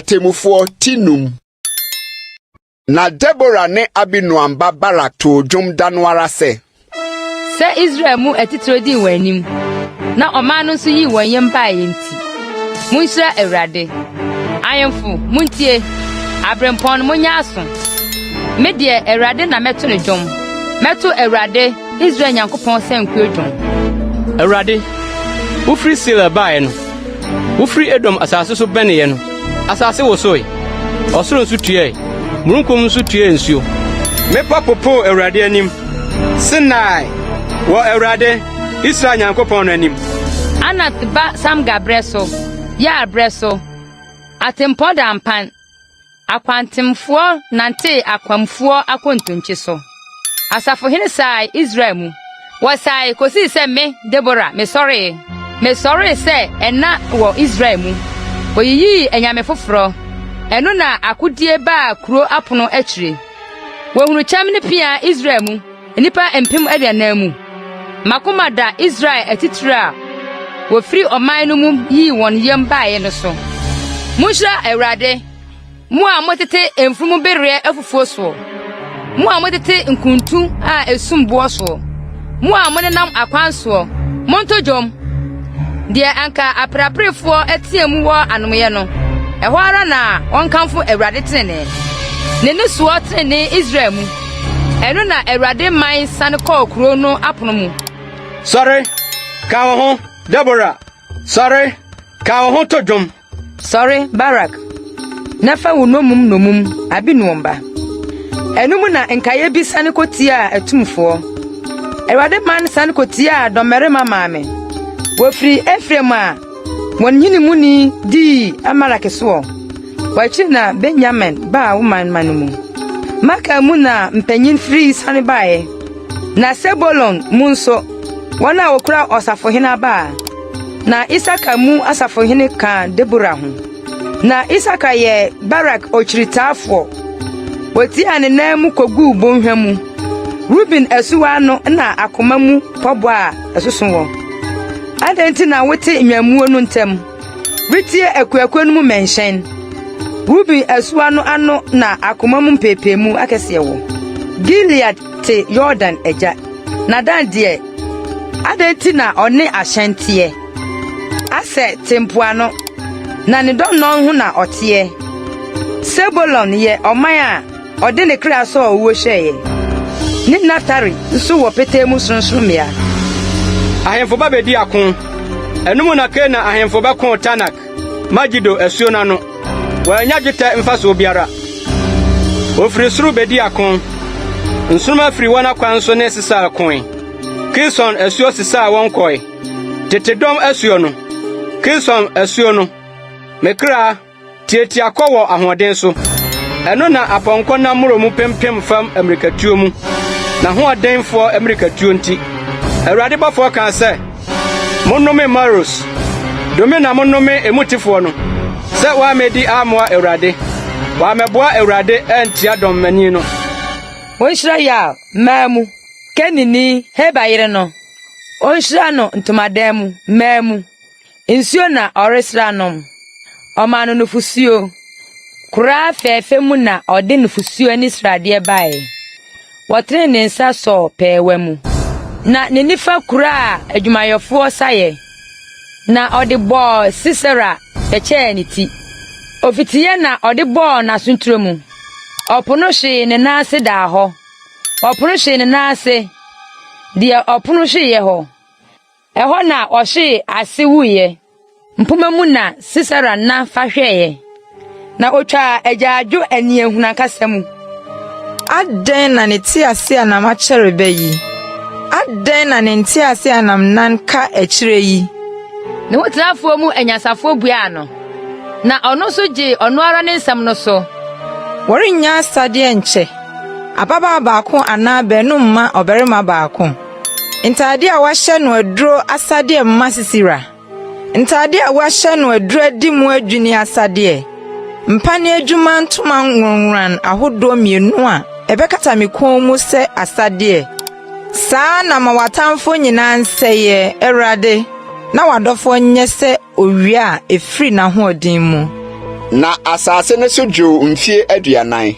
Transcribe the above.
atemufo tinum. Na Deborah ne Abinoam ba Barak to dwom danwara se. Se Israel mu etitiro di wanim. Na oman no so yi wanyem ba yenti. Munhira Awurade. Ayemfo, muntie. Abrempon munya aso. Me de Awurade na meto ne dwom. Meto Awurade Israel Nyankopɔn senkwe dwom. Awurade, ufri Sisera bae no. Ufri Edom asase so beneye no. Asase wo soe. Osoro nsu tuye. Mununkum nsu tuye nsuo. Me papopo Awurade anim. Sinai wo Awurade Israel Nyankopɔn anim. Anat ba Sam Gabreso. Ya breso. Atempo dampan. Akwantemfo nante akwamfo akontonche so. Asafo hene sai Israel mu. Wasai kosi se me Deborah me sorry se ena wo Israel mu. Oyiyi enyame foforo. Eno na akodie ba kuro apono akire. Wohunu chamne pia Israel mu. Nipa empem aduana mu. Makomada Israel atitira. Wo free oman no mu yi won yem baaye no so. Munhira Awurade. Mu a motete emfumu bere afufuo so. Mu a motete nkuntu a esumbo so. Mu a monenam akwanso. Montojom. Die anka apraprefo etiemu wo anomye no. Eho ara na onkamfo Awurade tene. Ne ne so tene Israel mu. Eno na Awurade man sane kɔ kuro no apono mu. Sorry. Ka wo ho Deborah. Sorry. Ka wo ho tojom. Sorry Barak. Nafa wo nomum abinomba. Eno mu na nkaye bi sane kotia atumfo. Awurade man sane kotia domere mamame. Wo firi Efrem a wonnyini muni di amarakeso. Wachi na Benjamin ba wo man manumu. Maka mu na mpanyin firi sane bae. Na Sebolon mu nso wana wokura osafo hena ba. Na Isaka mu asafo hene ka Deborah ho. Na Isaka ye Barak ochiritafo. Woti anena mu kogu bonhwa mu. Ruben asuwa no na akoma mu pobo a asusun wo. Adenti na wote nwamuo no ntem. Ritie akuakua no mu mention. Ruben asuwa no ano na akoma mu mpepemu akese wo. Gilead te Jordan eja. Na dan de adenti na one ahyɛnteɛ. Ase tempoano na ne dɔn no ho na ɔteɛ. Sebolon ye ɔman a ɔde ne kra so ɔwo hwɛɛ. Ni Natari nso wɔ petemu sronsromia. Ahemfo ba bedi akon. Enum na ke na ahemfo ba kon Tanak. Magido asuo na no. Wanya gete mfaso biara. Ofiri suru bedi akon. Nsuma firi wana kwan so ne Sisera kon. Kison asuo Sisera won koi. Tetedom asuo no. Kison asuo no. Mekra tieti akɔwɔ ahoɔden so. Eno na apɔnkɔ na muro mu pempem fam Amerikatuo mu. Na hoɔdenfo Amerikatuo nti. Awurade bafo kan sɛ, Monome Maros. Dome na monome emutifo no. Sɛ wa medi amoa Awurade. Wa meboa Awurade entia dom mani no. Onhyira ya maamu. Kenini hebayire no. Onhyira no ntomadam maamu. Nsuo na oresra nom. Omano nufusuo. Kura fefe mu na ode nufusuo ni srade bae. Wotre ne nsa so pewa mu. Na ne nifa kura adwumayofo saye. Na ode bo Sisera peche ni ti. Ofitiye na ode bo na sunturo mu. Opono hwe ne nase da ho. Opono hwe ne nase. Dia opono hwe ye ho. Eho na ohwe ase wuye. Mpoma mu na Sisera na fa hweye. Na otwa ajaadwo aniehuna kasam. Aden na ne ti ase anam akere bayi. Aden na ne ti ase anam nan ka akire yi. Ne wotrafo mu anyasafo bua no. Na ono so je ono ara ne nsam no so. Worinya sade enche. Ababa baako ana benu mma oberima baako. Ntade a wahye no aduro asade mma Sisera. Ntade a wahye no aduro adimu adwini asade. Mpane adwuma ntoma nwonran ahodo mienu a ebekata mekon mu se asade. Saa na mawatamfo nyina nseye Awurade na wadofo nye se owia efri na hoodin mu. Na asase ne so dwo mfie aduanan.